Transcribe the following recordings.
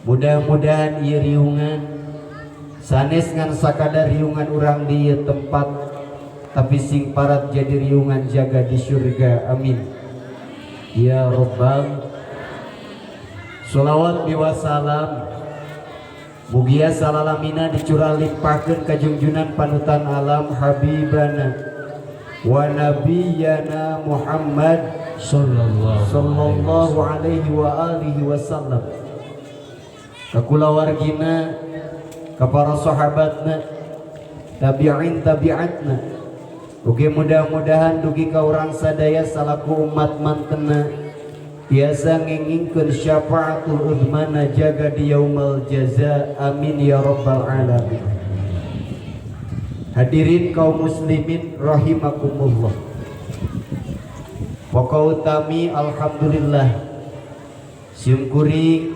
Mudah-mudahan ieu riungan sanes ngan sakadar riungan urang di ieu tempat, tapi sing parat jadi riungan jaga di surga. Amin ya rabbal. Sholawat biwasalam mugia salalamina dicurah limpahkeun ka junjunan panutan alam habibana wa nabiyyana Muhammad sallallahu alaihi wa alihi wasallam, ka kulawargina, ka para sahabatna, tabi'in tabi'atna, ugi mudah-mudahan dugi ka urang sadaya salaku umat mantena biasa ngingingkeun syafaatul udmana jaga di yaumul jaza. Amin ya rabbal alamin. Hadirin kaum muslimin rahimakumullah, pokok utami alhamdulillah syukuri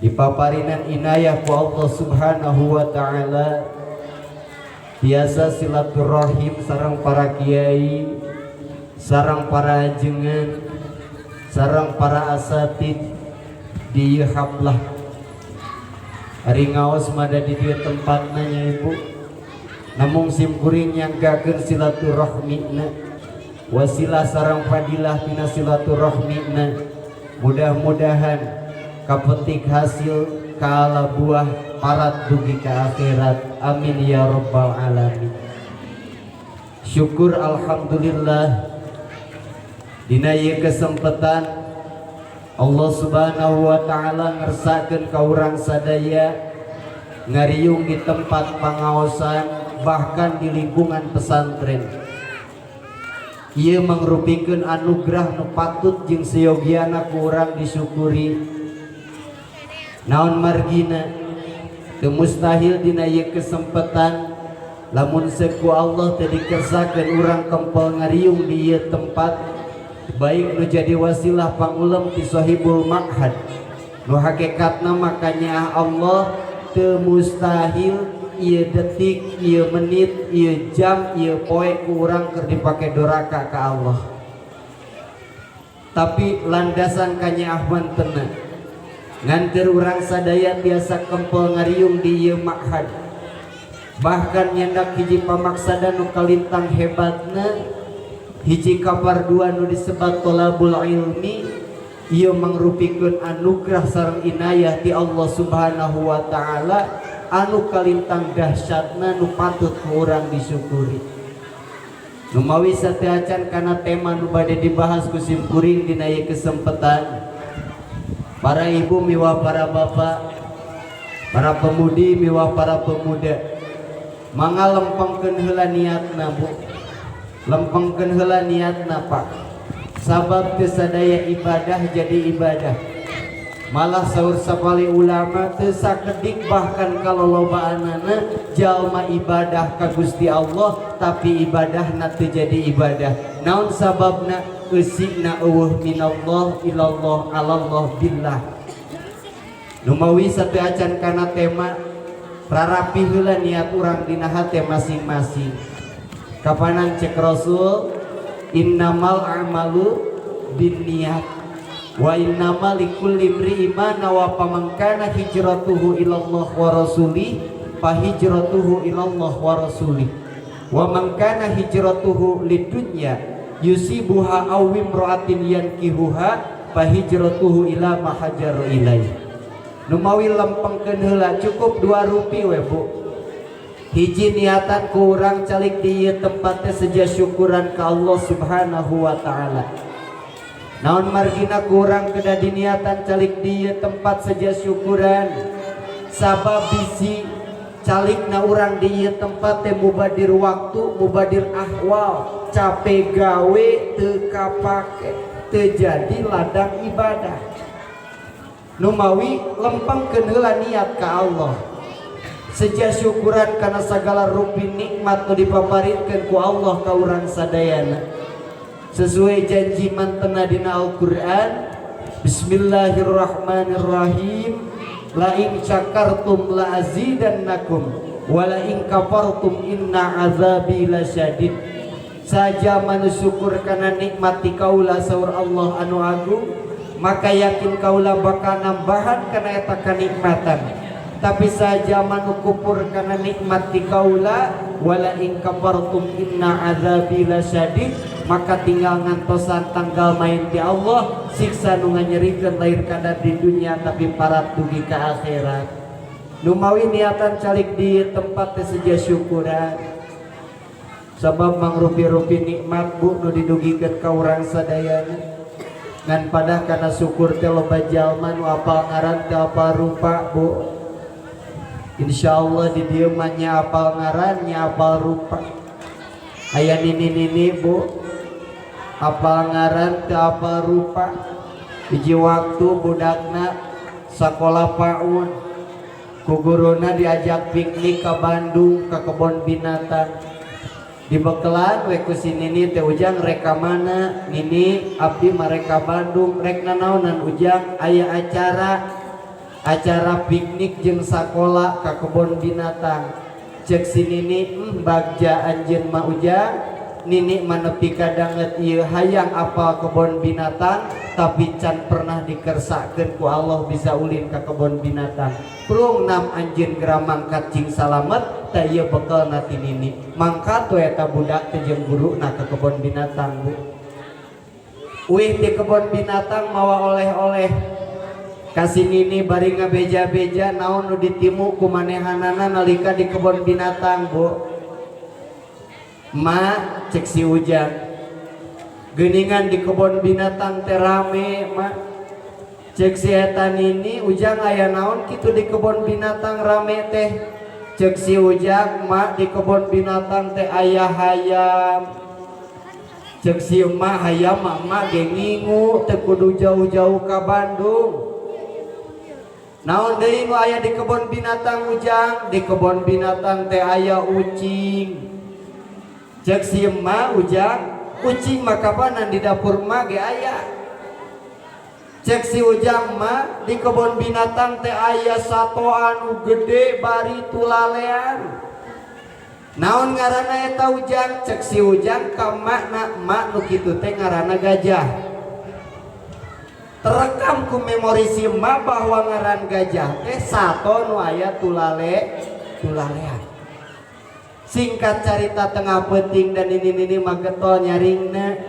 dipaparinan inayah ku Allah subhanahu wa ta'ala biasa silaturahim sareng para kiai, sareng para ajengan, sareng para asatid di hablah hari ngaos mada di dieu tempatna nya ibu, namung simkuring nyanggakeun silaturahmina wasilah sareng fadilah tina silaturahmina, mudah-mudahan kapetik hasil kaala buah parat dugi ka akhirat. Amin ya rabbal alamin. Syukur alhamdulillah dina ieu kesempatan Allah subhanahu wa ta'ala ngersakeun ka urang sadaya ngariung di tempat pangaosan, bahkan di lingkungan pesantren. Ieu mangrupikeun anugerah nu patut jeung seyogiana ku urang disyukuri. Naon margina teu mustahil dina ieu kesempatan lamun seku Allah teu dikersakeun urang kempel ngariung di ieu tempat, baik nu jadi wasilah pangulem ti sahibul ma'had nu hakikatna makanya Allah teu mustahil ieu detik, ieu menit, ieu jam, ieu poe ku urang keur dipake doraka ka Allah, tapi landasan kanyaah mantena nganteur urang sadaya tiasa kempel ngariung di ieu ma'had, bahkan nyandak hiji pamaksada nu kalintang hebatna, hiji kapardua nu disebat tolabul ilmi. Ieu mangrupikeun anugerah sareng inayah ti Allah subhanahu wa ta'ala anu kalintang dahsyatna nu patut ku urang disyukuri. Nu mawi sateu acan kana tema nu bade dibahas ku simkuring dina ieu kesempatan, para ibu miwah para bapak, para pemudi miwah para pemuda, mangga lempengkeun heula niatna bu, lempengkeun heula niatna pak, sabab teu sadaya ibadah jadi ibadah, malah saur sapali ulama teu sakedik bahkan kalolobaanana jalma ibadah ka Gusti Allah tapi ibadahna teu jadi ibadah. Naon sababna? Eusigna eueuh minallah ilallah alallah billah. Nu mawi sateu acan kana tema rarapi heula niat urang dina hate masing-masing. Kapanan cek Rasul, innamal a'malu binniyat wa innamal likulli imri'in ma nawa, faman kana hijratuhu ilallah wa rasulih fa hijratuhu ilallah wa rasulih wa man kana hijratuhu lidunya yusibuha aw imra'atin yankihuha fa hijratuhu ila ma hajaru ilaih. Nu mawi lempengkeun heula cukup 2 rupi we bu. Hiji niatan ku urang calik di ieu tempat teh seja syukuran ka Allah subhanahu wa ta'ala. Naon margina ku urang kedah diniatan calik di ieu tempat seja syukuran, sabab bisi calikna urang di ieu tempat teh mubadir waktu, mubadir ahwal, capek gawe teu kapake, teu jadi ladang ibadah. Nu mawi lempengkeun heula niat ka Allah seja syukuran karena segala rupi nikmat nu dipaparitkeun ku Allah ka urang sadayana sesuai janji mantena dina Al-Qur'an. Bismillahirrahmanirrahim. La in syakartum la azidannakum wa la in kafartum inna azabi lasyadid. Saja manusyukur kana nikmat ti kaula saur Allah anu agung, maka yakin kaula bakal nambahan kana eta kanikmatan. Tapi saja manu kufur kana nikmat di kaula, wala in kafartum inna azabi lasyadid, maka tinggal ngantosan tanggal main di Allah, siksa nu nganyerikeun lair kada di dunia tapi parat dugi ka akhirat. Nu mawi niatan calik di tempat teh seja syukuran. Sabab mangrupi-rupi nikmat bu nu didugikeun ka urang sadayana. Ngan padah kana syukur teh loba jalma nu apal ngaran teh apal rupa bu. Insyaallah di dieu mah nya apal ngaran nya apal rupa. Aya nini-nini bu apal ngaran teh apal rupa. Hiji waktu budakna sakola PAUD ku guruna diajak piknik ke Bandung ke kebun binatang. Dibekelan we ku si nini teh ujang reka mana nini abdi mereka Bandung rek nanaonan ujang aya acara piknik jeung sakola ka kebun binatang. Cek si nini bagja anjeun mah ujang nini manepi kadanget ieu hayang apal kebun binatang tapi can pernah dikersakeun ku Allah bisa ulin ka kebun binatang. Prung nam anjeun geura mangkat cing salamet teh ieu bekelna ti nini. Mangkat we eta budak teh jeung guruna ka kebun binatang bu. Uih di kebun binatang mawa oleh-oleh. Kasih nini bari ngabeja-beja naon nu ditimu ku manehanana nalika di kebun binatang bu. Ma cek si ujang geuningan di kebun binatang teh rame ma. Cek si eta nini ujang aya naon kitu di kebun binatang rame teh. Cek si ujang ma di kebun binatang teh aya hayam. Cek si emak hayam mak ge ngingu teh kudu jauh-jauh ka Bandung. Naon deui nu aya di kebun binatang ujang? Di kebun binatang teh aya ucing. Cek si emak ujang, ucing mah kapanan di dapur mah ge aya. Cek si ujang mah di kebun binatang teh aya sato anu gede bari tulalean. Naon ngaranna eta ujang? Cek si ujang ka makna mak nu kitu teh ngaranna gajah. Terekam ku memori si emak bahwa ngaran gajah teh sato nu aya tulalean. Singkat cerita tengah penting dan ini magetol nyaringna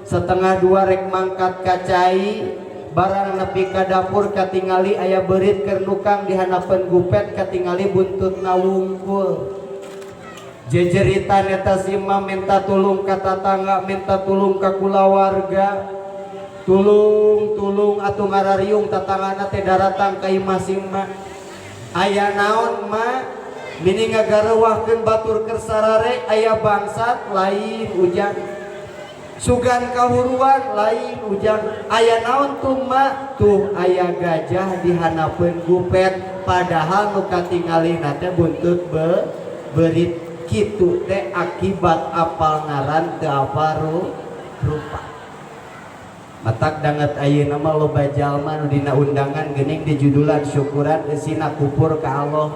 setengah dua rek mangkat kacai barang nepi ka dapur katingali aya beurit keur nukang di hanapeun gupet katingali buntutna wungkul. Jejeritan eta si emak minta tulung ka tatangga, minta tulung ka kulawarga. Tulung atuh ngarariung tatanggana teh daratang ka imah si emak. Aya naon mak? Mini ngagareuwahkeun batur keur sarare aya bangsat lain ujang. Sugan kahuruan lain ujang. Aya naon tuh mak? Tuh aya gajah di hanapeun gupet padahal nu katingalina teh buntut beurit kitu teh akibat apal ngaran teu apal rupa. Matak danget ayeuna mah loba jalma nu dina undangan geuning di judulan syukuran eusina kupur ka Allah.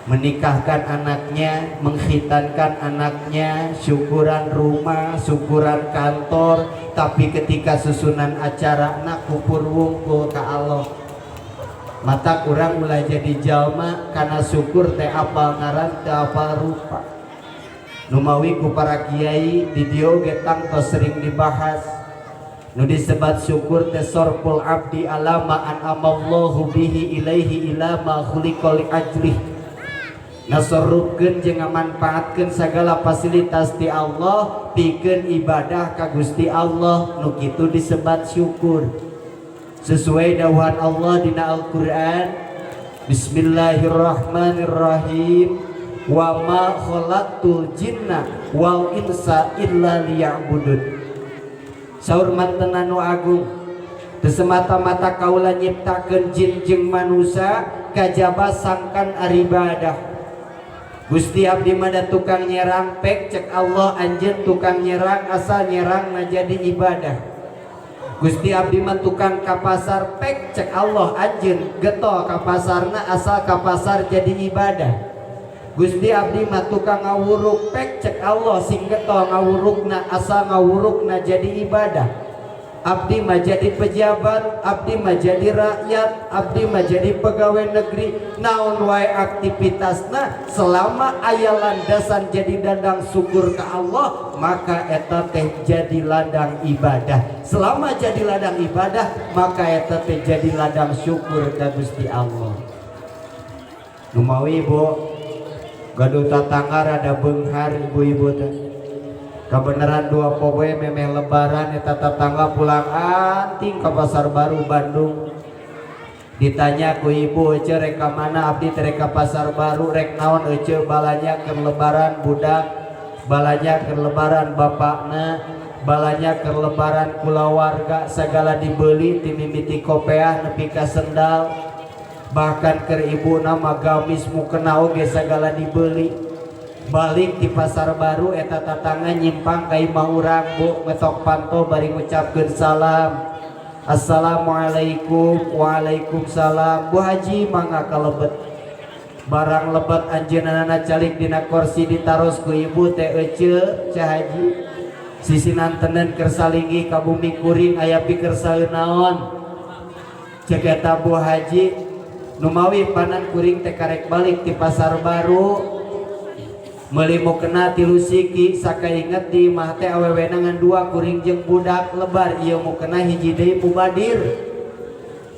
Menikahkan anaknya, mengkhitankan anaknya, syukuran rumah, syukuran kantor, tapi ketika susunan acara nak kupur wungkul ka Allah. Matak urang mulai jadi jalma karena syukur teh apal ngaran teh apal rupa. Nu mawi ku para kiai di dieu ge tangtos sering dibahas. Nu disebat syukur teh sorful abdi alama an'amallahu bihi ilaihi ila ma khuliqa li ajlih. Nasorupkeun jeung ngamanfaatkeun sagala fasilitas ti Allah pikeun ibadah ka Gusti Allah, nu kitu disebat syukur. Sesuai dawuhan Allah dina Al-Qur'an, Bismillahirrahmanirrahim. Wa ma khalaqtul jinna wal insa illa liya'budun. Saur mantenan nu agung teu semata-mata kaula nyiptakeun jin jeung manusia kajaba sangkan aribadah. Gusti abdi mah da tukang nyerang pek cek Allah anjeun tukang nyerang asal nyerang na jadi ibadah. Gusti abdi mah tukang ka pasar pek cek Allah anjeun getol ka pasarna asal ka pasar jadi ibadah. Gusti abdi mah tukang ngawuruk pek cek Allah sing getol ngawurukna asal ngawurukna jadi ibadah. abdi mah jadi pejabat, abdi mah jadi rakyat, abdi mah jadi pegawai negeri, naon wae aktivitasna selama aya landasan jadi dadang syukur ke Allah, maka eta teh jadi ladang ibadah. Selama jadi ladang ibadah, maka eta teh jadi ladang syukur ka Gusti Allah. Numawi ibu gaduh tatangga rada beunghar ibu-ibu teh. Kebenaran dua poe memeh lebaran eta tetangga pulang anting ke Pasar Baru Bandung. Ditanya ku ibu ece rek ka mana, abdi rek ka Pasar Baru, rek naon ece, balanya keur lebaran budak, balanya keur lebaran bapakna, balanya keur lebaran kulawarga, segala dibeli ti mimiti kopeah nepi ka sendal, bahkan keur ibuna mah gamis mukena oge segala dibeli. Balik di Pasar Baru eta tatangga nyimpang ka imah urang bu, ngetok panto bari ngucapkeun salam, assalamualaikum. Waalaikumsalam. Bu Haji mangga kalebet barang lebet anjeunna calik dina kursi ditaros ku ibu teh ece Cah Haji sisinan tenen keur salinggi ka bumi kuring aya pikeun saeunaon naon cek eta Bu Haji. Numawi panan kuring teh karek balik di Pasar Baru meuli mukena 3 siki, sakainget di imah teh awewena ngan 2 kuring jeung budak lebar, ieu mukena hiji deui mubadir.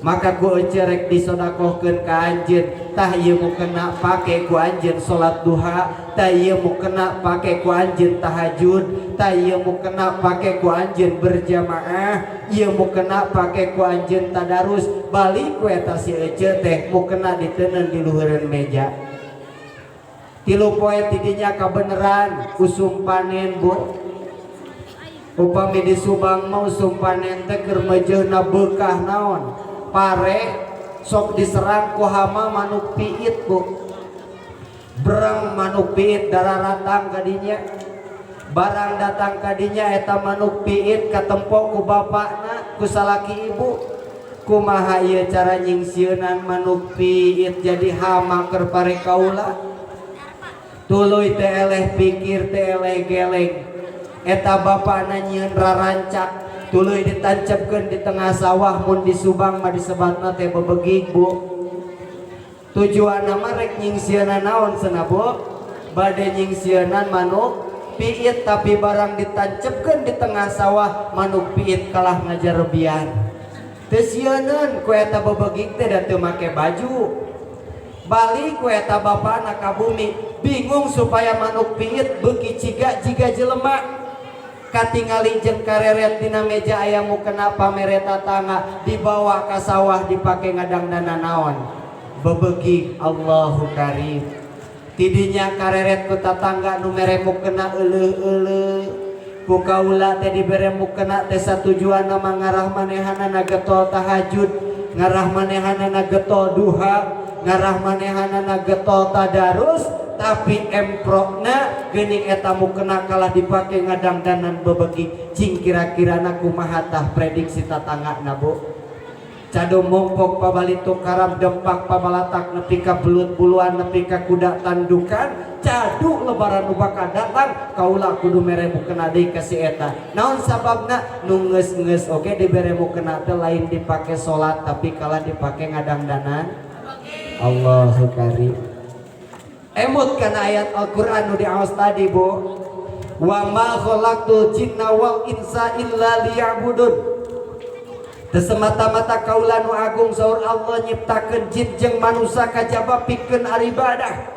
Maka ku ece rek disodakohkeun ka anjeun, tah ieu mukena pake ku anjeun salat duha, tah ieu mukena pake ku anjeun tahajud, tah ieu mukena pake ku anjeun berjamaah, ieu mukena pake ku anjeun tadarus. Balik ku eta si ece teh mukena diteuneun di luhureun meja. 3 poe tidinya kabeneran usum panen bu. Upami di Subang mau usum panen teh keur mejeuna beukah naon pare sok diserang ku hama manuk piit bu. Berang manuk piit dararatang kadinya, barang datang kadinya eta manuk piit katempo ku bapakna ku salaki ibu. Kumaha ieu cara nyingsieunan manuk piit jadi hama keur pare kaula. Tuluy teh eleh pikir teh eleh geleng, eta bapakna nyieun rarancak, tuluy ditancepkeun di tengah sawah. Mun di Subang mah disebatna teh bebegig bu. Tujuanna mah rek nyingsieunan naon cenah bu? Bade nyingsieunan manuk piit, tapi barang ditancepkeun di tengah sawah manuk piit kalah ngajarebian. Teu sieunun ku eta bebegig teh da teu make baju. Balik ku eta bapana ka bumi bingung supaya manuk piit beuki ciga jiga jelema. Katingali jeung kareret dina meja aya mukena pamere tatangga, dibawa ka sawah dipake ngadangdana naon bebegig. Allahu Karim. Tidinya kareret ku tatangga nu mere mukena euleuh-euleuh, ku kaula teh dibere mukena teh satujuanna mah ngarah manehanana getol tahajud, ngarah manehanana getol duha, ngarah manehanana getol tadarus, tapi emprokna geuning eta mukena kalah dipake ngadangdanan bebegig. Cing kira-kirana kumaha tah prediksi tatanggana bu? Cadu mongpok pabalituk karam dempak pabalatak nepi ka belut buluan nepi ka kuda tandukan. Cadu lebaran nu bakal datang kaula kudu mere mukena deui ka si eta. Naon sababna? Nu geus-geus oge dibere mukena teh lain dipake salat tapi kalah dipake ngadangdanan. Allahu Karim. Emut kana ayat Al-Qur'an nu diaos tadi bu. Wa ma khalaqtul jinna wal insa illa liya'budun. Teu semata-mata kaula nu agung saur Allah nyiptakeun jin jeung manusia kajaba pikeun aribadah.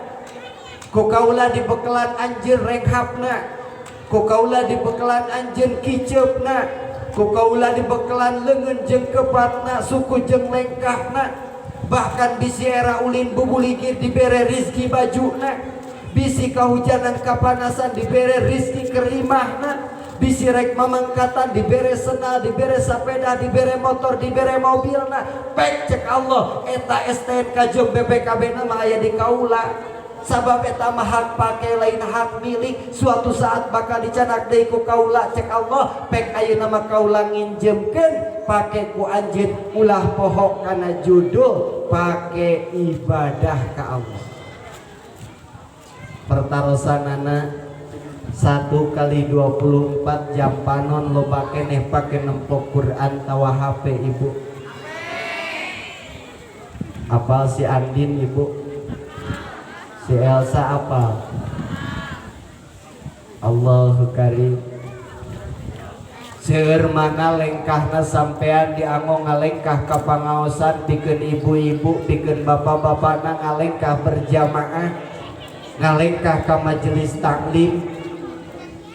Ku kaula dibekelan anjeun renghapna, ku kaula dibekelan anjeun kiceupna, ku kaula dibekelan leungeun jeung kepatna, suku jeung lengkahna. Bahkan bisi era ulin bubuligir dibere rizki bajuna, bisi kahujanan kapanasan dibere rizki kerimahna, bisi rek mamangkatan dibere senal, dibere sepeda, dibere motor, dibere mobilna. Pek cek Allah eta STNK jeung BPKB mah aya di kaula. Sabab eta mah hak pake lain hak milik, suatu saat bakal dicanak deui ku kaula cek Allah. Pek ayeuna mah kaula nginjemkeun pake ku anjeun ulah poho kana judul pake ibadah ka Allah. Pertarosanana 1 kali 24 jam panon loba keneh pake nempok Quran tawa HP ibu. Apal si Andin ibu, si Elsa apal. Allahu Karim. Seueur mana lengkahna sampean dianggo ngalengkah ka pangaosan, pikeun ibu-ibu, pikeun bapak-bapakna ngalengkah berjamaah, ngalengkah ka majelis taklim,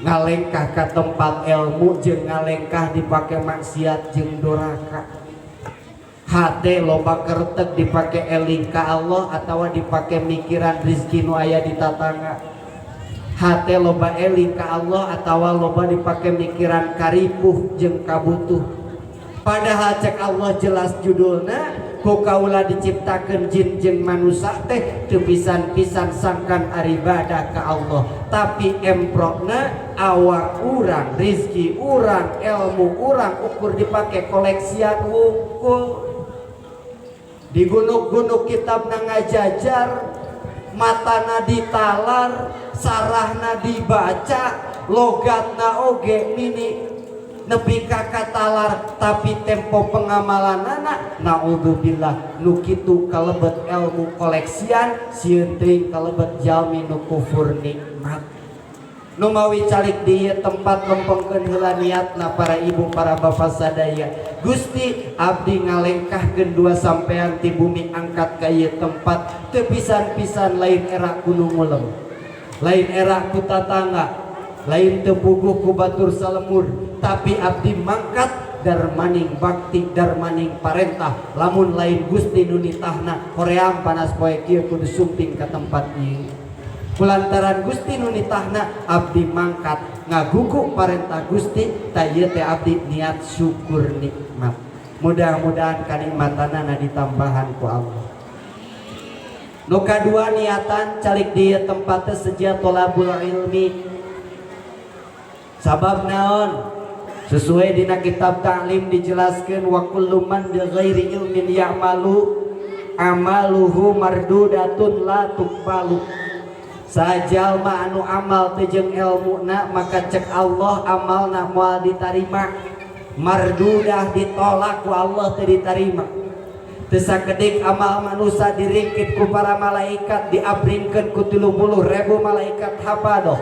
ngalengkah ka tempat ilmu, jeung ngalengkah dipake maksiat jeung durhaka. Hate loba kertek dipake eling ka Allah atawa dipake mikiran rizki nu aya di tatangga. Hate loba eling ka Allah atawa loba dipake mikiran karipuh jeung kabutuh. Padahal cek Allah jelas judulna, ku kaula diciptakeun jin jeung manusia teh teu pisan-pisan sangkan aribadah ka Allah, tapi emprokna awak urang, rizki urang, ilmu urang ukur dipake koleksian wungkul. Di gunung-gunung kitabna ngajajar, matana ditalar, sarahna dibaca, logatna oge mini nepi ka katalar, tapi tempo pengamalanana naudzubillah nu kitu kalebet ilmu koleksian, sieun teuing kalebet jalmi nu kufur nikmat. Nu mawi calik di tempat lempengkeun heula niatna para ibu para bapak sadaya. Gusti abdi ngalengkahkeun dua sampean ti bumi angkat ka ieu tempat teu pisan-pisan lain era kudu ngulem, lain era ku tatangga, lain teu puguh ku batur salemur, tapi abdi mangkat darmaning bakti darmaning parentah. Lamun lain Gusti nu nitahna hoream panas poe kieu kudu sumping ka tempat ieu. Kulantaran Gusti nu nitahna abdi mangkat ngagugu parentah Gusti, ta ieu teh abdi niat syukur nikmat. Mudah-mudahan kanikmatanana ditambahan ku Allah. Nu kadua niatan calik di tempat teh seja tolabul ilmi. Sabab naon? Sesuai dina kitab taklim dijelaskeun wa kullu man bi ghairi ilmin ya'malu amaluhu mardudatun la tuqbalu. Sajalma anu amal teu jeung ilmuna maka cek Allah amalna moal ditarima, mardudah ditolak ku Allah teu ditarima. Teu sakedik amal manusia diringkit ku para malaikat, diabringkeun ku 30.000 malaikat hafadoh,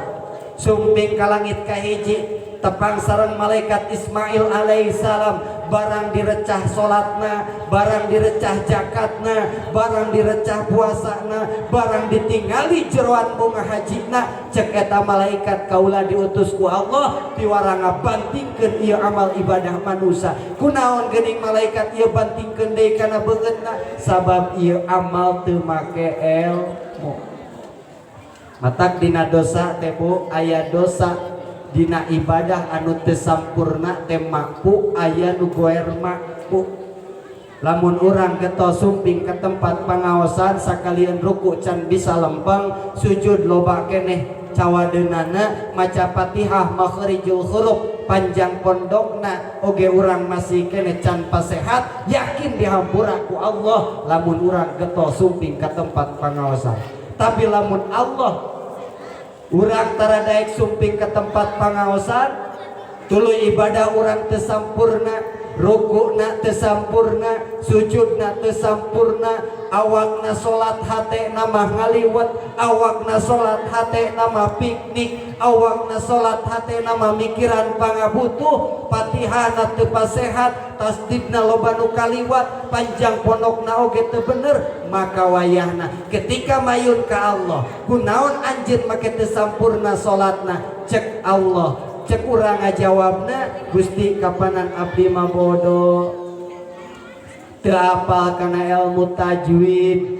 sumping ka langit kahiji tepang sareng malaikat Ismail alaihissalam. Barang direcah solatna, barang direcah jakatna, barang direcah puasana, barang ditingali jeroan bunga hajina, cek eta malaikat kaula diutus ku Allah piwaranga bantingkeun ieu amal ibadah manusia. Kunaon geuning malaikat ieu bantingkeun deui kana beungeutna? Sabab ieu amal teu make ilmu. Matak dina dosa teh Bu aya dosa dina ibadah anu teu sampurna teh makpu, aya nu goer makpu. Lamun urang getos sumping ke tempat pangaosan sakalian ruku can bisa lempeng, sujud loba keneh cawadeunana, maca Fatihah makhrijul huruf panjang pondokna oge urang masih keneh can pasehat, yakin dihampura ku Allah lamun urang getos sumping ke tempat pangaosan. Tapi lamun Allah urang taradaek sumping ke tempat pangaosan, tuluy ibadah urang teu sampurna, rukuna teu sampurna, sujudna teu sampurna, awakna salat hatena mah ngaliwet, awakna salat hatena mah piknik, awakna salat hatena mah mikiran pangabutuh, Fatihahna teu pasehat, tasdidna loba nu kaliwat, panjang pondokna oge teu bener, maka wayahna ketika mayun ka Allah, kunaon anjeun make teu sampurna salatna? Cek Allah, cek urang ngajawabna, Gusti kapanan abdi mah bodoh, teu apal kana ilmu tajwid,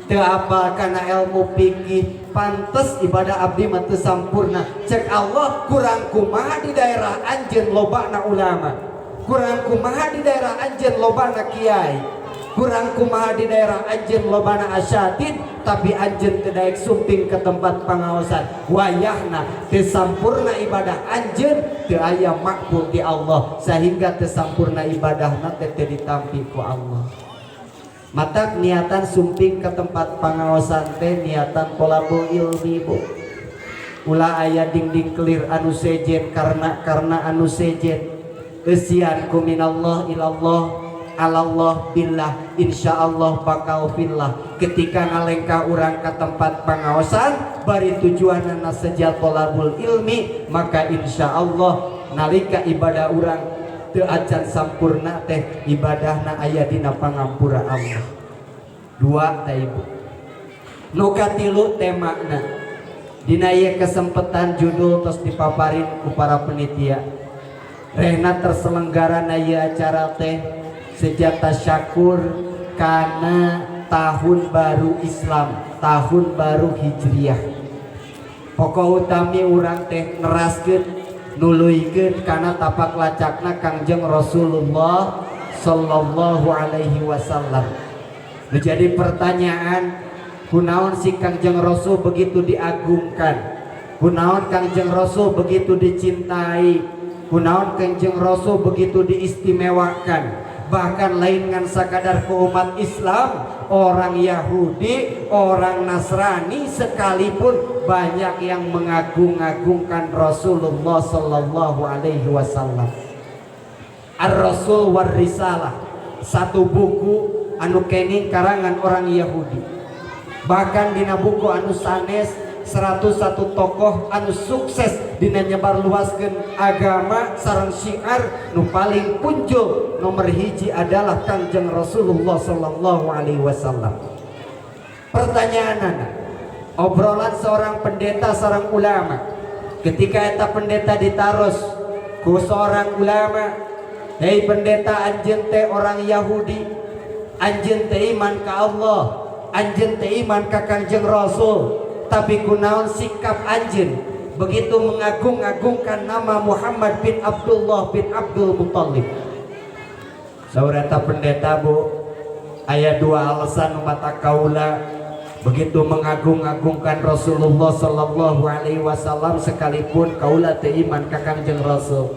teu apal kana ilmu fikih, pantes ibadah abdi mah teu sampurna. Cek Allah, kurang kumaha di daerah anjeun lobana ulama, kurang kumaha di daerah anjeun lobana kiai, kurang kumaha di daerah anjeun lobana asyatid, tapi anjeun teu daek sumping ke tempat pangaosan. Wayahna teu sampurna ibadah anjeun, teu aya makbul di Allah, sehingga teu sampurna ibadahna teu ditampi ku Allah. Matak niatan sumping ke tempat pangaosan teh niatan tolabul ilmi Bu. ulah aya dinding kelir anu sejen karena anu sejen eusian ku minallah ilallah alallah billah insyaallah bakal fillah. Ketika ngalengkah urang ke tempat pangaosan bari tujuanna sajal thalabul ilmi, maka insyaallah nalika ibadah urang teu acan sampurna teh ibadahna aya dina pangampura Allah. Dua teh ibu nu katilu temana dina ieu kesempatan judul tos dipaparin ku para penitia rehna terselenggara ieu acara teh sejak tasyakur kana tahun baru Islam, tahun baru Hijriah. Pokok utami urang teh neraskeun nuluykeun kana tapak lacakna Kangjeng Rasulullah sallallahu alaihi wasallam. Menjadi pertanyaan, kunaon si Kangjeng Rasul begitu diagungkan, kunaon Kangjeng Rasul begitu dicintai, kunaon Kangjeng Rasul begitu diistimewakan. Bahkan lain ngan sakadar ke umat Islam, orang Yahudi, orang Nasrani sekalipun banyak yang mengagung-agungkan Rasulullah sallallahu alaihi wasallam. Ar-Rasul war Risalah, satu buku anu kenging karangan orang Yahudi. Bahkan dina buku anu sanes 101 tokoh anu sukses dina nyebar luaskeun agama sareng syiar nu paling punjul nomor hiji adalah Kangjeng Rasulullah sallallahu alaihi wasallam. Pertanyaanna, obrolan seorang pendeta sareng ulama ketika eta pendeta ditaros ku seorang ulama, "Hei pendeta, anjeun teh orang Yahudi, anjeun teh iman ka Allah, anjeun teh iman ka Kangjeng Rasul, tapi kunaon sikap anjeun begitu mengagung-agungkan nama Muhammad bin Abdullah bin Abdul Muthalib?" Saureta pendeta, Bu, aya dua alasan mata kaula begitu mengagung-agungkan Rasulullah sallallahu alaihi wasallam sekalipun kaula teu iman ka Kangjeng Rasul.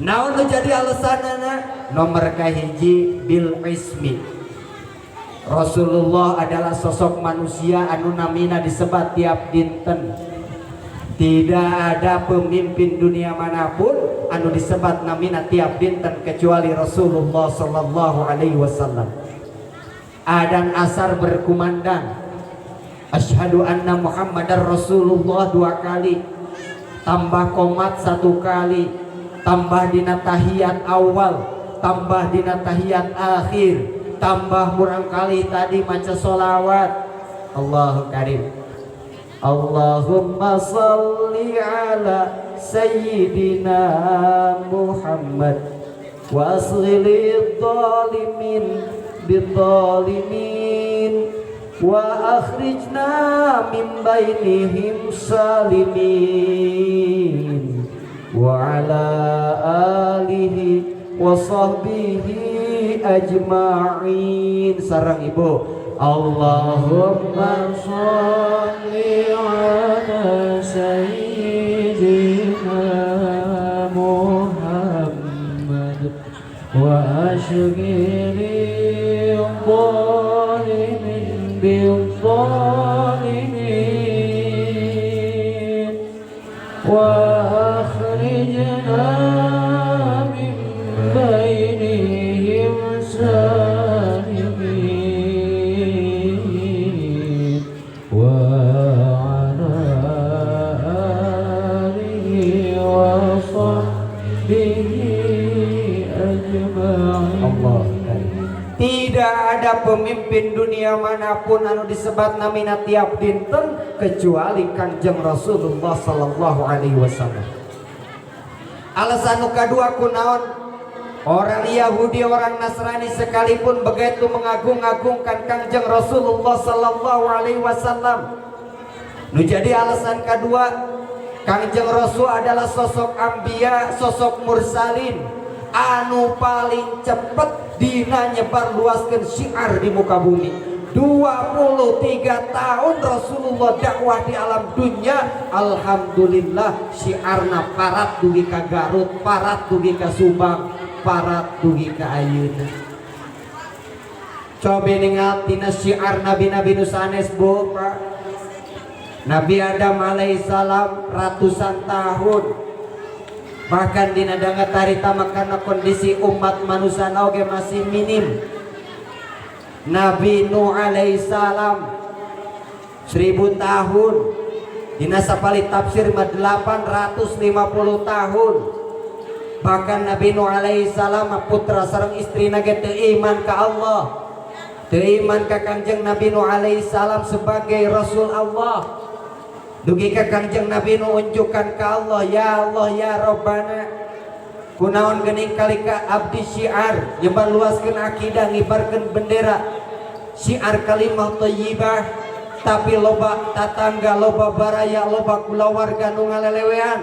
Naon nu jadi alasanna? Nomor kahiji bil ismi. Rasulullah adalah sosok manusia anu namina disebat tiap dinten. Tidak ada pemimpin dunia manapun anu disebat namina tiap dinten kecuali Rasulullah sallallahu alaihi wasallam. Adan asar berkumandang asyhadu anna Muhammadar Rasulullah 2 kali, tambah qomat 1 kali, tambah dina tahiyat awal, tambah dina tahiyat akhir, tambah murang kali tadi maca sholawat. Allahu karim. Allahumma salli ala sayyidina Muhammad wa asghilid dhalimin bidhalimin wa akhrijna min bainihim salimin wa ala alihi wa sahbihi ajma'in. Sarang ibu, Allahumma sholli ala sayyidina Muhammad wa ashghili dhalimin bil dhalimin wa akhrijna min bainihim salimin wa ala alihi wa sahbihi ajma'in. Allah. Tidak ada pemimpin dunia manapun anu disebat namina tiap dinten kecuali Kangjeng Rasulullah sallallahu alaihi wasallam. Alasan nu kadua kunaon? Orang Yahudi, orang Nasrani sekalipun begitu mengagung-agungkan Kangjeng Rasulullah sallallahu alaihi wasallam. Nu jadi alasan kedua, Kangjeng Rasul adalah sosok anbiya, sosok mursalin anu paling cepet dina nyebar luaskeun syiar di muka bumi. 23 tahun Rasulullah dakwah di alam dunia, alhamdulillah syiarna parat dugi ka Garut, parat dugi ka Subang, parat dugi ka ayeuna. Coba ningal tina syiar nabi-nabi nu sanes, Bu, Pak. Nabi Adam alaihissalam ratusan tahun, bahkan dina danga tarita makana kondisi umat manusia oge masih minim. Nabi Nuh alaihissalam 1000 tahun, dina sapali tafsir 850 tahun. Bahkan Nabi Nuh alaihissalam putra sareng istrina ge teu iman ka Allah, teu iman ka Kangjeng Nabi Nuh alaihissalam sebagai Rasul Allah. Dugi ka Kangjeng Nabi Nuh unjukkan ka Allah, ya Allah ya Rabbana, kunaon geuning kalika abdi syiar nyebar luaskeun akidah, ngibarkeun bendera syiar kalimah thayyibah, tapi loba tatangga, loba baraya, loba kulawarga nu ngalelewean,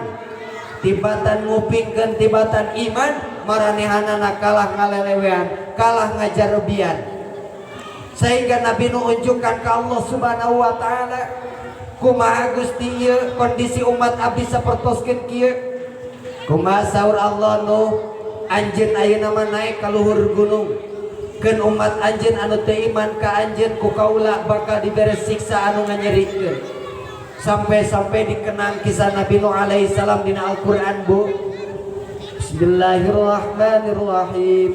tibatan ngupingkeun tibatan iman, maranehanana kalah ngalelewean, kalah ngajarebian. Sehingga Nabi Nuh unjukkan ka Allah Subhanahu wa taala, kumaha Gusti ieu kondisi umat abdi sapertoskeun kieu. Kumaha saur Allah, Nuh, anjeun ayeuna mah naik ka luhur gunung, keun umat anjeun anu teu iman ka anjeun ku kaula bakal dibere siksa anu nganyerikeun. Sampai-sampai dikenang kisah Nabi Nuh alaihissalam dina Al-Qur'an, Bu. Bismillahirrahmanirrahim.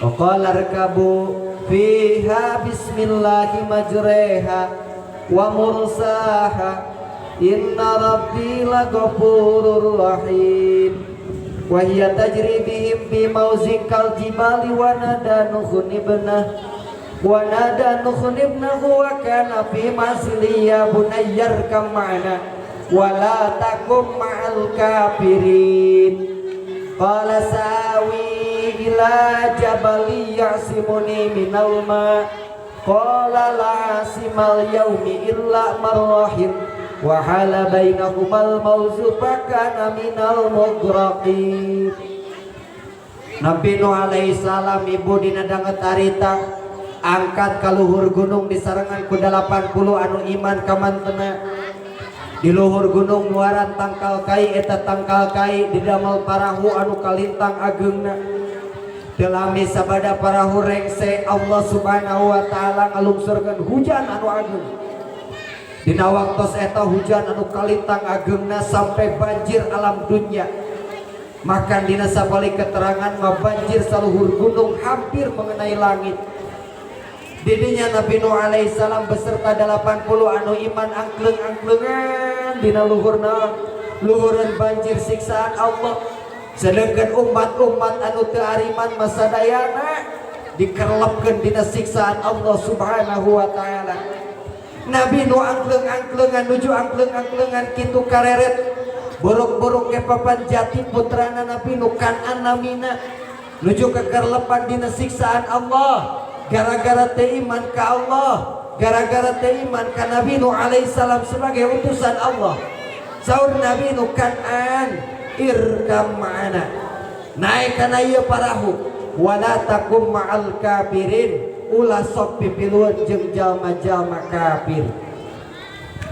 Wa qala rkabu fiha bismillahi majreha wa mursaha inna rabbi laghafurur rahim wa hiya tajri bihim fi mawzin kal jibali wa nada nuhun ibnahu wa kana fi masli ya bunayyar kamana wa la takum ma'al kafirin qala sawi ila jabali ya'simuni minal ma qala la asimal yaumi illa marrahim wa hala bainahumal mawzu fakana minal mughraqin. Nabi Nuh alaihissalam ibu dina danga tarita angkat ka luhur gunung disarengan ku 80 anu iman ka mantena. Di luhur gunung muaran tangkal kai, eta tangkal kai didamel parahu anu kalintang ageungna. Delami sabada parahu rengse, Allah Subhanahu wa taala ngalungsurkeun hujan anu ageung. Dina waktos eta hujan anu kalintang ageungna sampai banjir alam dunya. Makan dina sabali keterangan mah banjir saluhur gunung hampir mengenai langit. Didinya Nabi Nuh alaihissalam beserta 80 anu iman angkleng-angklengan dina luhureun banjir siksaan Allah. Sedangkan umat-umat anu teu ariman masadayana dikerlepkeun dina siksaan Allah Subhanahu wa taala. Nabi Nuh angkleng-angklengan nuju angkleng-angklengan kitu kareret. Borok-borok ke papan jati putrana Nabi Nuh Kan'an namina nuju kekerlepan dina siksaan Allah. Gara-gara teu iman ka Allah, gara-gara teu iman ka Nabi Nuh alaihissalam sebagai utusan Allah. Saur Nabi Nuh Kan'an, irkam ma'ana, naik kana ieu parahu, wala takum ma'al kafirin, ulah sok pipiluan jeung jalma-jalma kafir.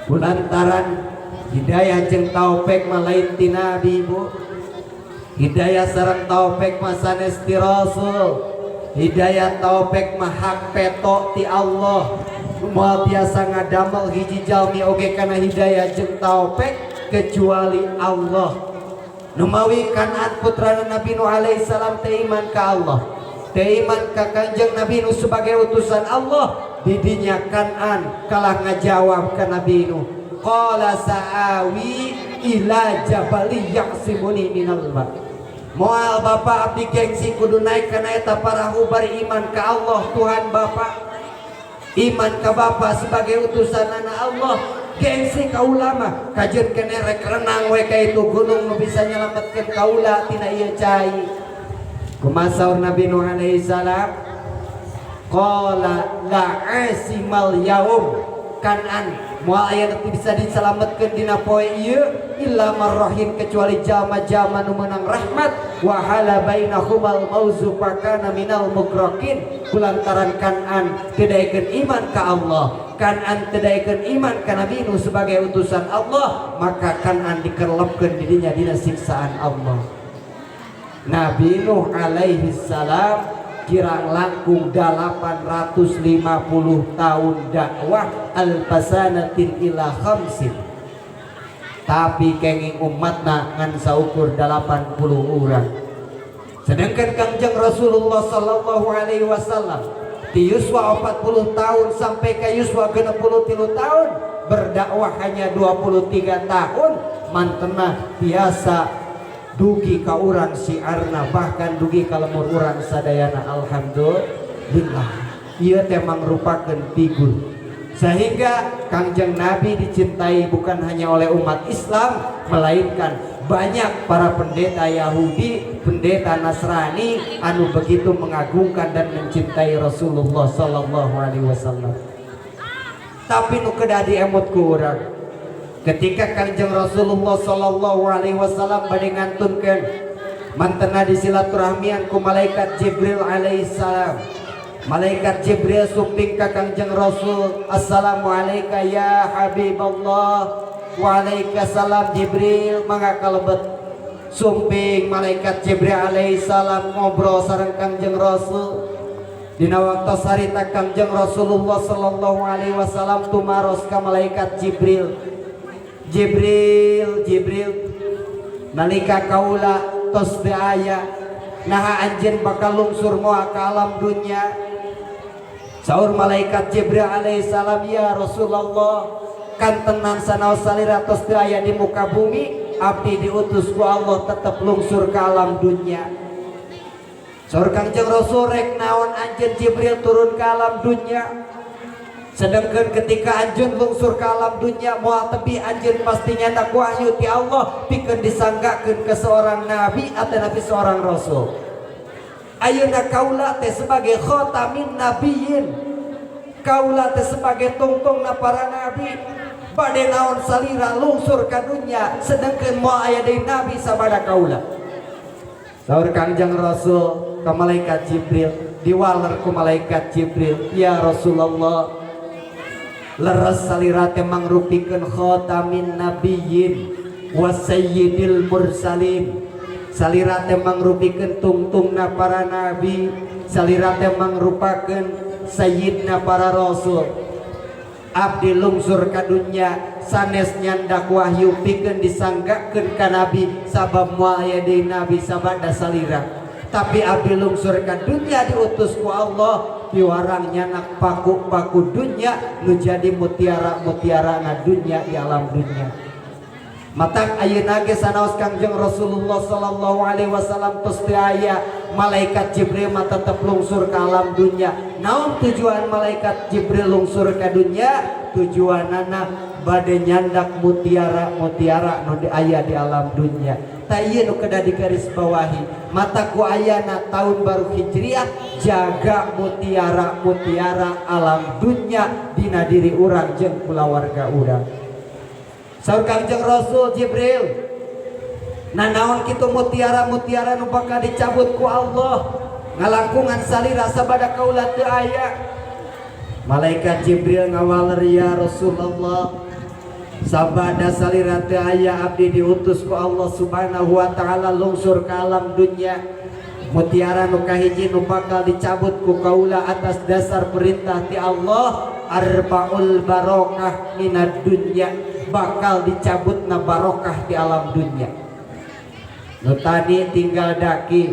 Kulantaran hidayah jeung taufik mah lain ti Nabi, Bu. Hidayah sareng taufik mah sanes ti Rasul. Hidayah taufik mah hak peto ti Allah. Moal biasa ngadamel hiji jalmi oge kana hidayah jeung taufik kecuali Allah. Numawi Kan'an putrana Nabi Nuh alaihissalam teu iman ka Allah, teu iman ka Kanjeng Nabi Nuh sebagai utusan Allah. Didinya Kan'an kalah ngajawab ka Nabi Nuh, qala sa'awi ila jabali ya'simuni minal ma'. Moal bapak abdi gengsi kudu naik kana eta parahu bari iman ka Allah Tuhan bapak, iman ka bapak sebagai utusanana Allah, gengsi ka ulama kajeun kene rek renang we ka itu gunung nu bisa nyelametkeun kaula tina ieu cai. Kumaha saur Nabi Nuh alaihissalam, qala la asimal yaum. Kan'an moal aya teu bisa diselametkeun dina poe ieu illa marrahim kecuali jalma-jalma nu meunang rahmat, wa hala bainahumal mauzu fakana minal mughraqin. Kulantaran Kan'an teu daekeun iman ka Allah, Kan'an teu daekeun iman ka Nabi Nuh sebagai utusan Allah, maka Kan'an dikerlepkeun didinya dina siksaan Allah. Nabi Nuh alaihi salam kirang langkung 850 tahun dakwah al-fasanatin ila khamsin, tapi kenging umatna ngan saukur 80 orang. Sedangkan Kangjeng Rasulullah sallallahu alaihi wasallam di yuswa 40 tahun sampai ke yuswa 63 tahun, berdakwah hanya 23 tahun, mantena biasa dugi ka urang siarna, bahkan dugi ka lemur urang sadayana. Alhamdulillah, ieu teh mangrupakeun figur sehingga Kangjeng Nabi dicintai bukan hanya oleh umat Islam, melainkan banyak para pendeta Yahudi, pendeta Nasrani anu begitu mengagungkan dan mencintai Rasulullah sallallahu alaihi wasallam. Tapi nu kedah diemot ku urang ketika Kangjeng Rasulullah sallallahu alaihi wasallam bade ngantunkeun mantena disilaturahmian ku malaikat Jibril alaihi salam. Malaikat Jibril sumping ka Kangjeng Rasul, assalamu alayka ya Habiballah. Waalaikumsalam Jibril, mangga kalebet sumping malaikat Jibril alaihi salam ngobrol sareng Kangjeng Rasul. Dina waktu sarita Kangjeng Rasulullah sallallahu alaihi wasallam tumaros ka malaikat Jibril. Jibril, nalika kaula tos teu aya, naha anjeun bakal lungsur moal ka alam dunya. Saur malaikat Jibril alaihi salam, ya Rasulullah, kan tenan sanaos salira tos teu aya di muka bumi, abdi diutus ku Allah tetep lungsur ka alam dunya. Saur Kangjeng Rasul, rek naon anjeun Jibril turun ka alam dunya? Sedangkan ketika anjeun lungsur ka alam dunya moal tebi anjeun pastinya nak wahyu ti Allah pikeun disanggakeun ke seorang nabi atau nabi seorang rasul. Ayeuna kaula teh sebagai khatamin nabiyyin, kaula teh sebagai tungtungna para nabi, bade naon salira lungsur ka dunya sedangkan moal aya deui nabi sabada kaula. Saur Kangjeng Rasul ka malaikat Jibril, diwaler ku malaikat Jibril, ya Rasulullah, leres salira teh mangrupikeun khatamin nabiyyin wa sayyidil mursalin. Salira teh mangrupikeun tungtungna para nabi, salira teh mangrupakeun sayyidna para rasul. Abdi lungsur ka dunya sanes nyandak wahyu pikeun disanggakeun ka nabi sabab moal aya deui nabi sabada salira. Tapi abdi lungsur ka dunya diutus ku Allah piwarang nyanak paku-paku dunya nu jadi mutiara-mutiara na dunya di alam dunya. Matak ayeuna ge sanaos Kangjeng Rasulullah sallallahu alaihi wasallam tos teu aya, malaikat Jibril mah tetep lungsur ka alam dunya. Naon tujuan malaikat Jibril lungsur ka dunya? Tujuanana bade nyandak mutiara-mutiara nu aya di alam dunya. Ta ieu nu kedah digarisbawahi, mata ku ayana tahun baru Hijriah jaga mutiara-mutiara alam dunya dina diri urang jeung kulawarga urang. Saur Kangjeng Rasul, Jibril, nanaon kitu mutiara-mutiara nu bakal dicabut ku Allah ngalangkungan salira sabada kaula teu aya. Malaikat Jibril ngawaler, ya Rasulullah, sabada salira teu aya abdi diutus ku Allah subhanahu wa ta'ala lungsur ka alam dunya. Mutiara nu kahiji nu bakal dicabut ku kaula atas dasar perintah ti Allah, arbaul barokah minad dunya, bakal dicabut na barokah di alam dunya. Nu tadi tinggal daki,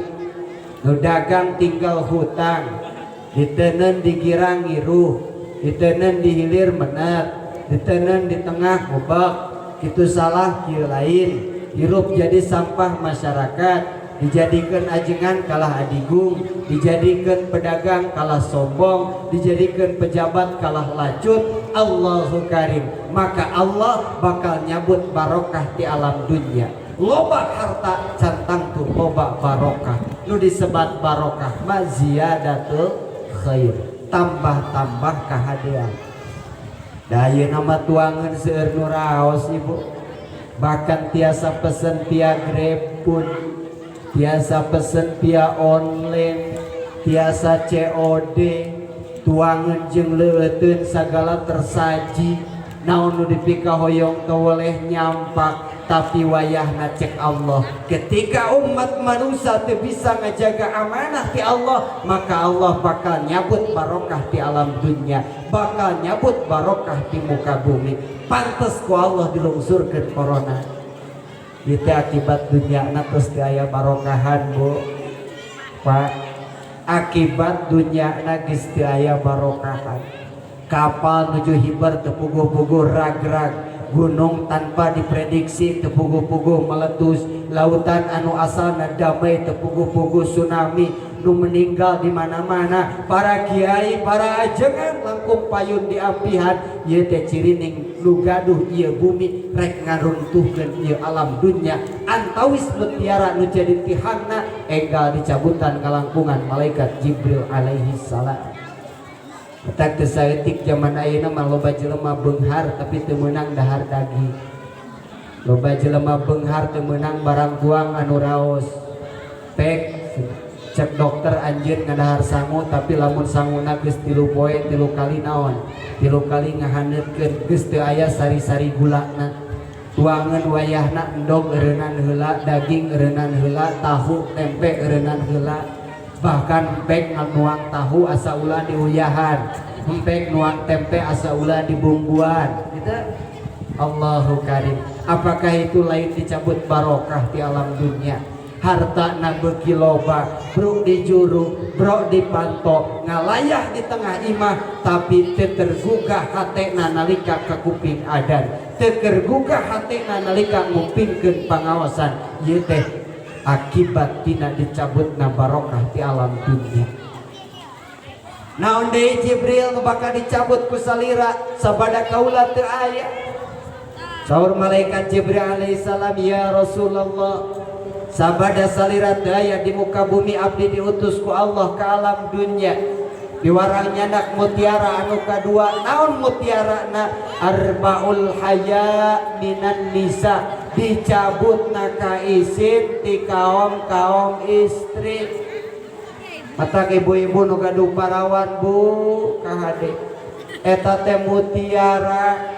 nu dagang tinggal hutang, diteuneun digirang ngiruh, diteuneun di hilir menat, diteuneun di tengah ngobak, kitu salah kieu lain, hirup jadi sampah masyarakat, dijadikan ajengan kalah adigung, dijadikan pedagang kalah sombong, dijadikan pejabat kalah lacut. Allahu Karim, maka Allah bakal nyabut barokah di alam dunia. Loba harta cantang tuh loba barokah, nu disebat barokah ma ziyadatul khair, tambah-tambah kahadian. Da ieu nama tuangan seueur nu raos ibu, bahkan tiasa pesen via GrabFood, tiasa pesen via online, tiasa COD, tuangan jeung leueuteun sagala tersaji naon nu dipika hoyong teu boleh nyampak tapi wayahna cek Allah. Ketika umat manusia teu bisa ngajaga amanah ti Allah, maka Allah bakal nyabut barokah di alam dunia, bakal nyabut barokah di muka bumi. Pantes ku Allah dilungsurkeun corona. Itu akibat dunia na terus aya barokahan Bu Pak. Akibat dunia na geus teu aya barokahan. Kapal nuju hiber teu puguh-puguh rag-rag, gunung tanpa diprediksi teu puguh-puguh meletus, lautan anu asalna damai teu puguh-puguh tsunami, nu meninggal di mana-mana. Para kiai, para ajengan langkung payun diampihan, ieu teh cirining nu gaduh ieu bumi rek ngaruntuhkeun ieu alam dunya. Antawis mutiara nu jadi tihangna enggal dicabutan kalangkungan malaikat Jibril alaihi salam. Tak tesaeutik zaman ayeuna mah loba jelema beunghar tapi teu meunang dahar daging. Loba jelema beunghar teu meunang barang buang anu raos. Pek cek dokter anjeun ngadahar sangu tapi lamun sanguna geus 3 poe 3 kali naon? 3 kali ngahandeutkeun geus teu aya sari-sari gulana. Tuangan wayahna endog eureunnan heula, daging eureunnan heula, tahu tempe eureunnan heula. Bahkan empek nuang tahu asa ulah diuyahan, empek nuang tempe asa ulah dibumbuan. Gitu. Allahu Karim. Apakah itu lain dicabut barokah di alam dunia? Harta na beuki loba, bro dijuru, bro dipanto, ngalayah di tengah imah, tapi teu tergugah hatena nalika ka kuping adan, teu tergugah hatena nalika ngupingkeun pangaosan. Ieu teh akibat tina dicabutna barokah di alam dunia. Naon deui Jibril nu bakal dicabut ku salira sabada kaula teu aya. Saur malaikat Jibril alaihi salam, ya Rasulullah, sabada salira teu aya di muka bumi abdi diutus ku Allah ke alam dunia. Diwarang nyandak mutiara anu kadua. Naon mutiara na? Arbaul haya minan nisa, dicabut ka isin ti kaum istri. Matak ibu-ibu nu gaduh parawan Bu kahade eta teh mutiara.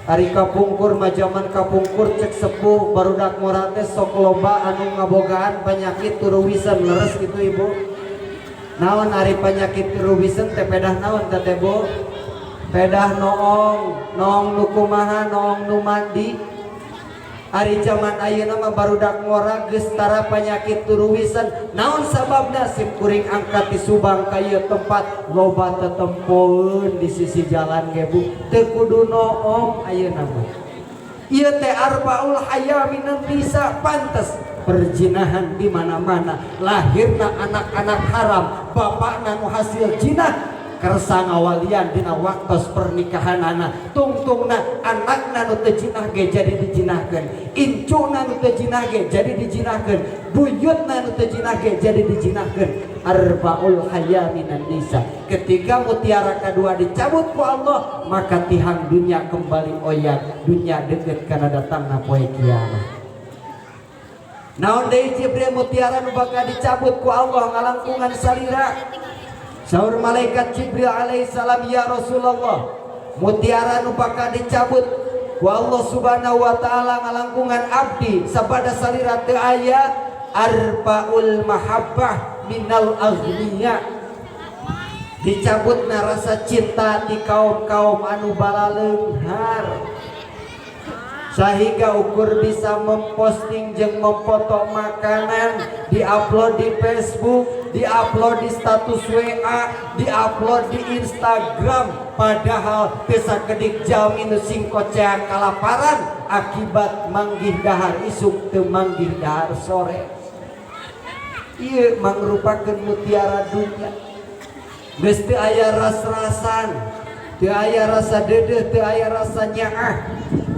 Ari kapungkur mah jaman kapungkur cek sepuh barudak murah teh sok loba anu ngabogaan penyakit turuwisan leres gitu Ibu. Naon ari penyakit turuwisan teh pedah naon teh Bu? Pedah noong nu kumaha, noong nu mandi. Ari zaman ayeuna mah barudak ngora geus tara penyakit turuwisan. Naon sababna? Sim kuring angkat di Subang ka ieu tempat loba tetempoeun di sisi jalan ge Bu. Teu kudu noong ayeuna mah. Ieu teh arbaul haya minan nisa, pantes perzinahan di mana-mana. Lahirna anak-anak haram, bapakna nu hasil jinah kersa ngawalian dina waktos pernikahanana. Tungtungna anakna nu teu jinah ge jadi dijinahkeun, incuna nu teu jinah ge jadi dijinahkeun, buyutna nu teu jinah ge jadi dijinahkeun. Arbaul haya minan nisa. Ketika mutiara kedua dicabut ku Allah, maka tihang dunia kembali oyak, dunia deket kana datangna poe kiamat. Naon deui Jibril mutiara nu bakal dicabut ku Allah ngalangkungan salira? Saur malaikat Jibril alaihi salam, ya Rasulullah, mutiara nu bakal dicabut ku Allah subhanahu wa ta'ala ngalangkungan abdi sabada salira teu aya arbaul mahabbah minal aghniya. Dicabutna rasa cinta di kaum-kaum anu balaleunghar, sehingga ukur bisa memposting jeung memfoto makanan, diupload di Facebook, diupload di status WA, diupload di Instagram, padahal bisa kedik jamin sing kocean kalaparan akibat manggih dahar isuk teu manggih dahar sore. Ieu mangrupakeun mutiara dunia. Geus teu aya ras-rasan, teu aya rasa deudeuh, teu aya rasa nyaah.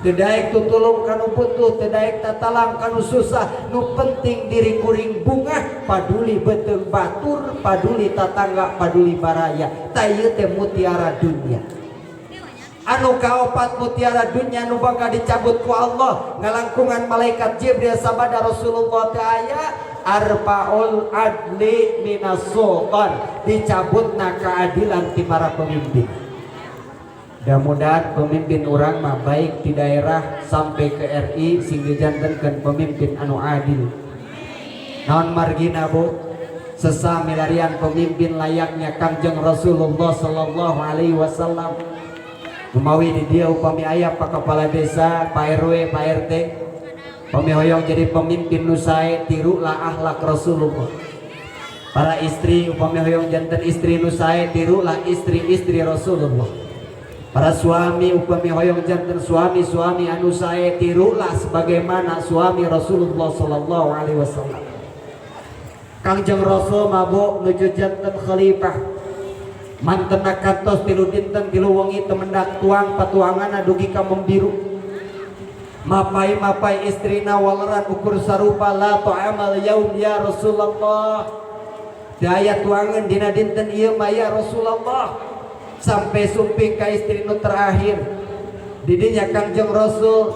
Teu daek tutulung kanu butuh, teu daek tatalang kanu susah. Nu penting diri kuring bunga, paduli beuteung batur, paduli tatangga, paduli baraya. Ta ieu teh mutiara dunia. Anu kaopat mutiara dunia nu bakal dicabut ku Allah ngalangkungan malaikat Jibril sabada Rasulullah teu aya arbaul adli minas sultan, dicabutna keadilan ti para pemimpin. Mudah-mudahan pemimpin orang mah baik di daerah sampai ke RI sing dijantankeun pemimpin anu adil. Naon margina Bu, sesa milarian pemimpin layaknya Kangjeng Rasulullah sallallahu alaihi wasallam. Umawi di dia upami aya Pak Kepala Desa, Pak RW, Pak RT, upami hoyong jadi pemimpin nu sae tirulah akhlak Rasulullah. Para istri upami hoyong janten istri nu sae tirulah istri-istri Rasulullah. Para suami upami hoyong janten suami-suami anu sae tirulah sebagaimana suami Rasulullah sallallahu alaihi wasallam. Kangjeng Rasul mabuk nuju janten khalifah mantena kantos tilu dinten tilu wengi temendak tuang patuangan adugi ka membiru mapai istrina waleran ukur sarupa la ta'amal yaum ya Rasulullah daya tuangan dina dinten ieu mah ya Rasulullah sampai sumping ka istri nu terakhir didinya Kangjeng Rasul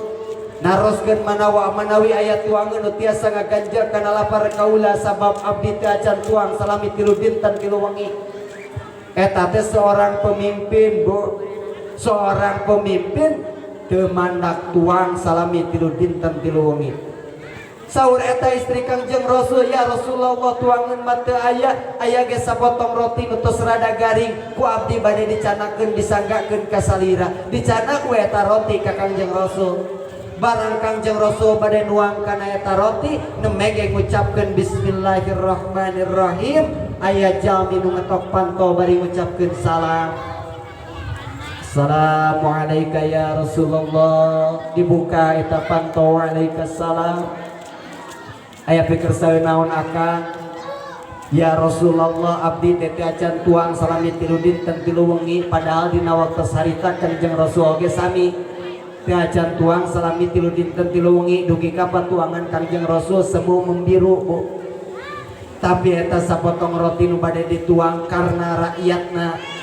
naroskeun manawi ayat tuangan nu tiasa ngaganjel kana lapar kaula sabab abdi teh acan tuang salami tilu dinten tilu wengi. Eta teh seorang pemimpin Bu, seorang pemimpin teu mandak tuang salami tilu dinten tilu wengi. Saur eta istri Kangjeng Rasul, ya Rasulullah tuangan mata aya ge sapotong roti nu tos rada garing ku abdi bade dicanakeun disanggakeun ka salira dicanak we eta roti ka Kangjeng Rasul. Barang Kangjeng Rasul bade nuang kana eta roti nemege ngucapkeun bismillahirrahmanirrahim aya jalmi nu ngetok panto bari ngucapkeun salam. Assalamualaikum ya Rasulullah, dibuka eta panto waalaikumsalam. Aya pikir sae naon akan ya Rasulullah abdi teh acan tuang salami tilu dinten tilu wengi padahal dina waktu sarita Kangjeng Rasul ge sami teh acan tuang salami tilu dinten tilu wengi dugi ka patuangan Kangjeng Rasul semu membiru Bu. Tapi eta sapotong roti nu bade dituang karena rakyatna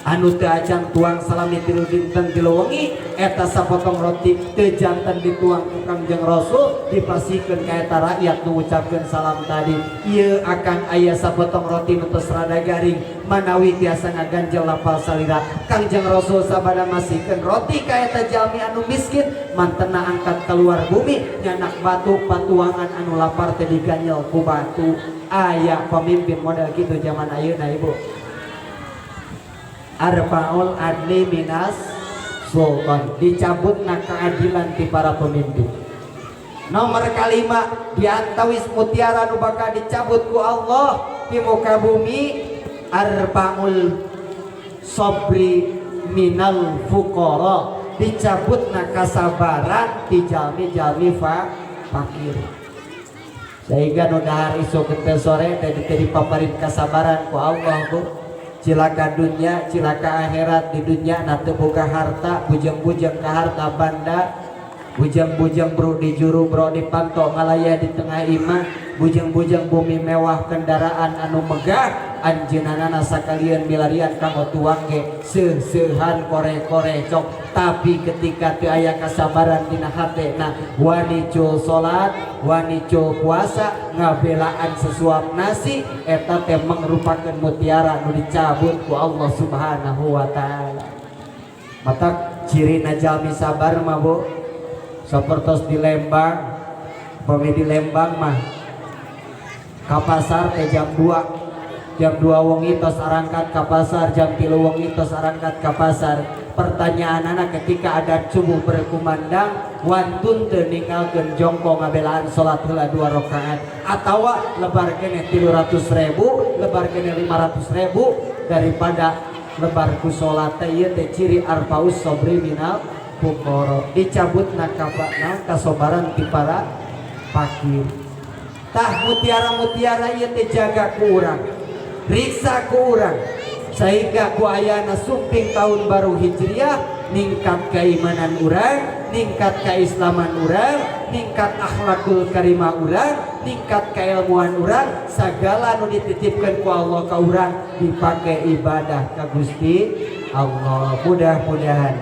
anu teu acan tuang salami tilu dinten tilu wengi eta sapotong roti teu janten dituang ku Kangjeng Rasul dipasikeun ka eta rakyat nu ngucapkeun salam tadi ieu akan aya sapotong roti nu tos rada garing manawi tiasa ngaganjel lapal salira. Kangjeng Rasul sabada masihkeun roti ka eta jalmi anu miskin mantena angkat keluar bumi nyanak batu patuangan anu lapar teh diganjel ku batu. Aya pemimpin model kitu zaman ayeuna Ibu. Arbaul adli minas sultan, dicabutna keadilan di para pemimpin. Nomor kalima diantawis mutiara nu bakal dicabut ku Allah di muka bumi arbaul sobri minal fuqara, dicabutna kasabaran di jalmi-jalmi fakir. Sehingga nu dahar isu teu sore teh dipaparin kasabaran ku Allah Bu. Cilaka dunia, cilaka akhirat. Di dunia nanti boga harta, bujang-bujang ke harta banda, bujang-bujang bro di juru bro dipantau ngalaya di tengah imah, bujang-bujang bumi mewah kendaraan anu megah, anjeunana sakalian milarian kanggo tuang ge seuh-seuhan kore-kore cok. Tapi ketika teu aya kasabaran dina hatena, wani cul salat, wani cul puasa, ngabelaan sesuap nasi, eta teh mangrupakeun mutiara nu dicabut ku Allah Subhanahu wa taala. Mata cirina jalmi sabar mah Bu, sapertos di Lembang, pami di Lembang mah ka pasar teh jam 2 wengi tos arangkat ka pasar, jam 3 wengi tos arangkat ka pasar. Pertanyaan anak ketika ada subuh berkumandang wantun teu ninggalkeun jongko ngabelaan salat heula 2 rakaat atawa lebar keneh 300.000 lebar keneh 500.000 daripada lebar ku salat teh ieu teh ciri arpaus sobri minal fuqara, dicabutna kasobaran ti para fakir. Tah mutiara-mutiara ieu teh jaga ku urang, riksa ku urang sehingga ku ayana sumping tahun baru Hijriah ningkat keimanan urang, ningkat keislaman urang, ningkat akhlakul karimah urang, ningkat keilmuan urang, sagala nu dititipkeun ku Allah ka urang dipake ibadah ka Gusti Allah. Mudah-mudahan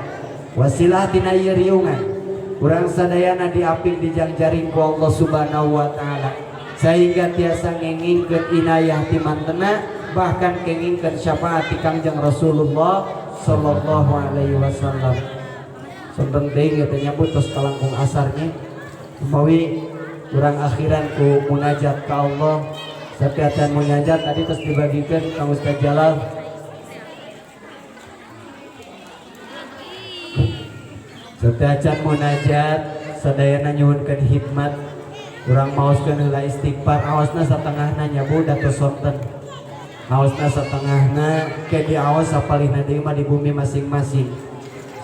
wasilah tina ieu riungan urang sadayana diapit dijangjaring ku Allah Subhanahu wa taala sehingga tiasa ngengingkeun inayah ti mantena bahkan kengingkeun syafaat ti Kangjeng Rasulullah sallallahu alaihi wasallam. Sonten deui teh nyambut tos kalangkung asarnya. Umawi urang akhiran ku munajat ka Allah. Sapiatan munajat tadi terus dibagikeun ka Ustaz Jalal. Sapiatan munajat sadayana nyuhunkeun hikmat. Urang maoskeun heula istighfar aosna satengahna nyabu datos sonten. Aosna satengahna ke di aos sapalihna deui mah di bumi masing-masing.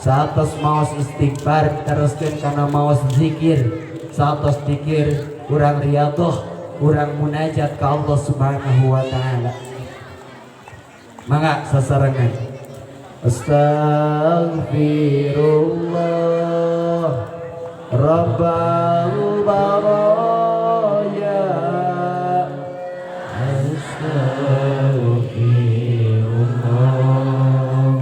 Saatos maos istighfar teruskeun kana maos zikir. Saatos zikir urang riyadhah, urang munajat ka Allah Subhanahu wa taala. Mangga sasarengan. Astaghfirullah Rabbal baraya. Astaghfirullah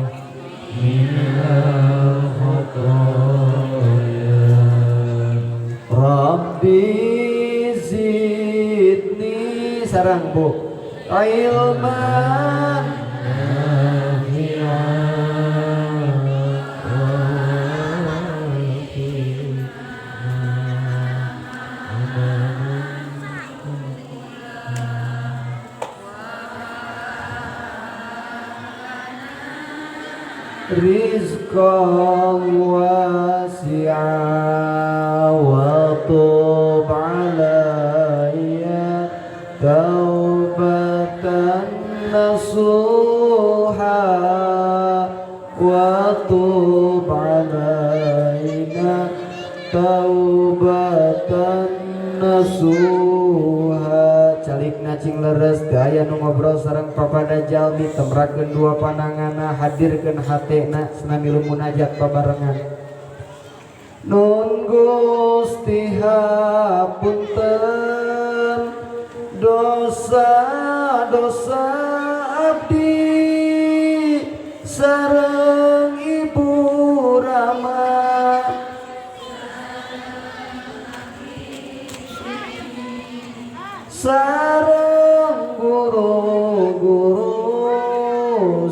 minal khataya. Rabbi zidni sarang bu ilman rizqan wasi'a wa tub alayya taubatan nasuha wa tub alayna taubatan nasuha. Calikna cing leres daya nu ngobrol sareng papada jalmi temrakeun dua pandanganna hadirkeun hatena sanamilu munajat babarengan. Nun Gusti hapunten dosa-dosa abdi sareng Ibu Rama. Sareng guru-guru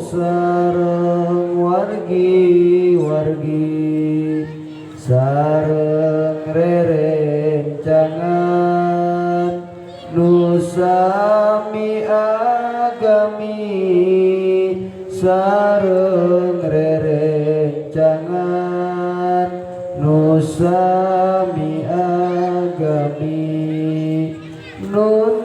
sareng wargi-wargi sareng rerencangan nu sami agami sareng rerencangan nu sami agami nun